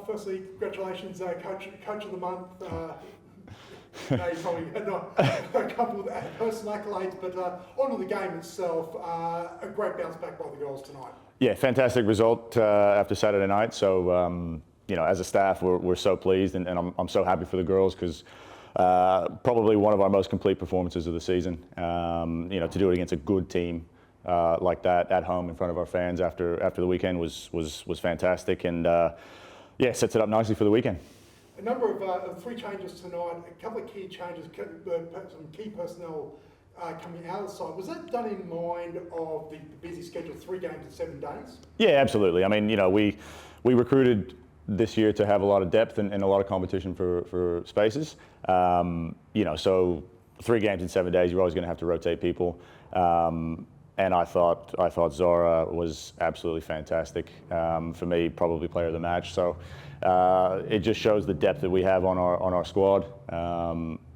Firstly, congratulations, Coach of the Month. You probably had not a couple of personal accolades, but onto the game itself, a great bounce back by the girls tonight. Yeah, fantastic result after Saturday night. So, as a staff, we're so pleased, and I'm so happy for the girls because probably one of our most complete performances of the season. To do it against a good team like that at home in front of our fans after the weekend was fantastic, and sets it up nicely for the weekend. A number of 3 changes tonight, a couple of key changes, some key personnel coming out of the side. Was that done in mind of the busy schedule, 3 games in 7 days? Yeah, absolutely. I mean, we recruited this year to have a lot of depth and a lot of competition for spaces. So 3 games in 7 days, you're always going to have to rotate people. And I thought Zora was absolutely fantastic. For me, probably player of the match. So it just shows the depth that we have on our squad.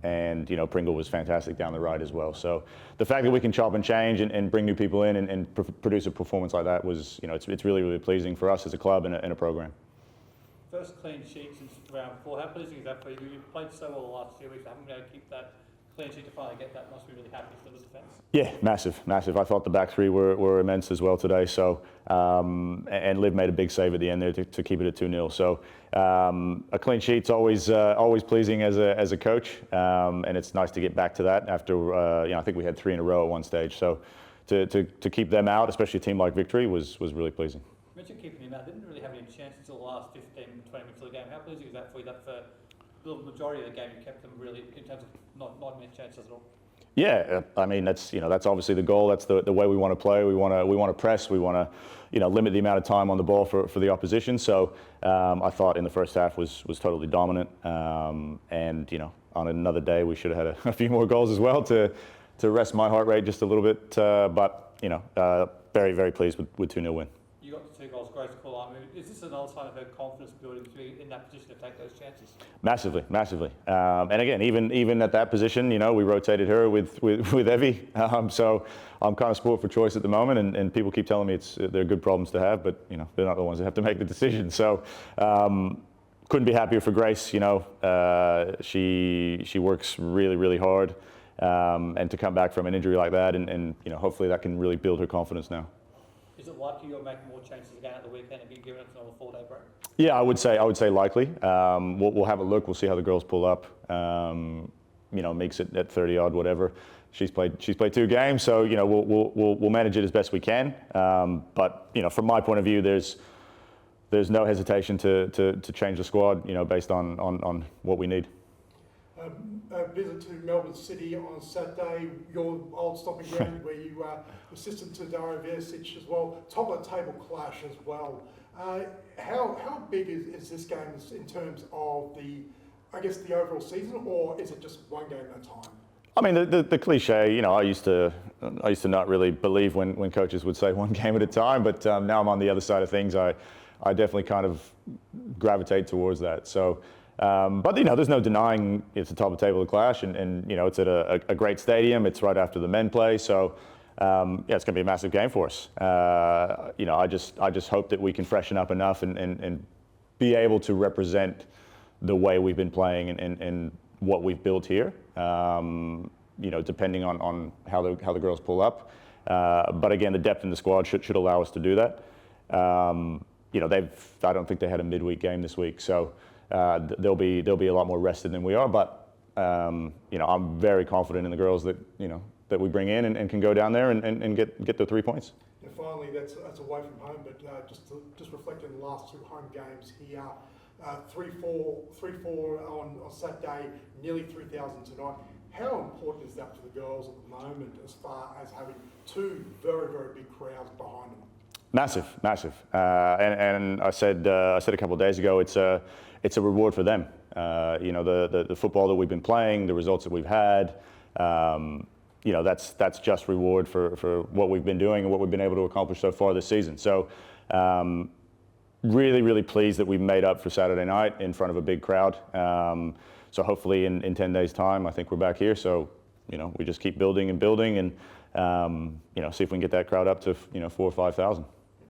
And Pringle was fantastic down the right as well. So the fact that we can chop and change and bring new people in and produce a performance like that was, it's really, really pleasing for us as a club and a program. First clean sheet since round 4. How pleasing is that for you? You've played so well the last 2 weeks. I haven't been able to keep that clean sheet to finally get that. Must be really happy for the defence. Yeah, massive. I thought the back 3 were immense as well today. So, and Liv made a big save at the end there to keep it at 2-0. So, a clean sheet's always pleasing as a coach, and it's nice to get back to that after I think we had 3 in a row at one stage. So, to keep them out, especially a team like Victory, was really pleasing. You mentioned keeping him out. They didn't really have any chances until the last 15, 20 minutes of the game. How pleasing is that for you? That for the majority of the game, you kept them really in terms of not many chances at all. Yeah, I mean that's obviously the goal. That's the way we want to play. We want to press. We want to limit the amount of time on the ball for the opposition. So I thought in the first half was totally dominant. And on another day we should have had a few more goals as well to rest my heart rate just a little bit. But very, very pleased with 2-0 win. You got the 2 goals, Grace KUILAMU. Is this another sign of her confidence building to be in that position to take those chances? Massively. And again, even at that position, we rotated her with Evie. So I'm kind of sport for choice at the moment, and people keep telling me they're good problems to have, but they're not the ones that have to make the decision. So couldn't be happier for Grace. She works really, really hard, and to come back from an injury like that, and hopefully that can really build her confidence now. Is it likely you'll make more changes again at the weekend and be given another 4-day break? Yeah, I would say likely. We'll have a look. We'll see how the girls pull up. Makes it at 30 odd, whatever. She's played 2 games, so we'll manage it as best we can. But from my point of view, there's no hesitation to change the squad. Based on what we need. A visit to Melbourne City on Saturday, your old stomping ground where you were assistant to Daria Versic as well, top of the table clash as well. How big is this game in terms of the overall season, or is it just one game at a time? I mean, the cliche, I used to not really believe when coaches would say one game at a time, but now I'm on the other side of things. I definitely kind of gravitate towards that. So. But there's no denying it's the top of the table of the clash, and it's at a great stadium. It's right after the men play, so it's going to be a massive game for us. I just hope that we can freshen up enough and be able to represent the way we've been playing and what we've built here. Depending on how the girls pull up. But again, the depth in the squad should allow us to do that. I don't think they had a midweek game this week, so. They'll be a lot more rested than we are, but I'm very confident in the girls that that we bring in and can go down there and get the 3 points. And finally, that's away from home, but just reflecting the last 2 home games here, 3-4 on Saturday, nearly 3,000 tonight. How important is that for the girls at the moment, as far as having 2 very, very big crowds behind them? Massive, and I said a couple of days ago, it's a reward for them. The football that we've been playing, the results that we've had, that's just reward for what we've been doing and what we've been able to accomplish so far this season. So really, really pleased that we've made up for Saturday night in front of a big crowd. So hopefully in 10 days' time, I think we're back here. So we just keep building and see if we can get that crowd up to 4,000 or 5,000.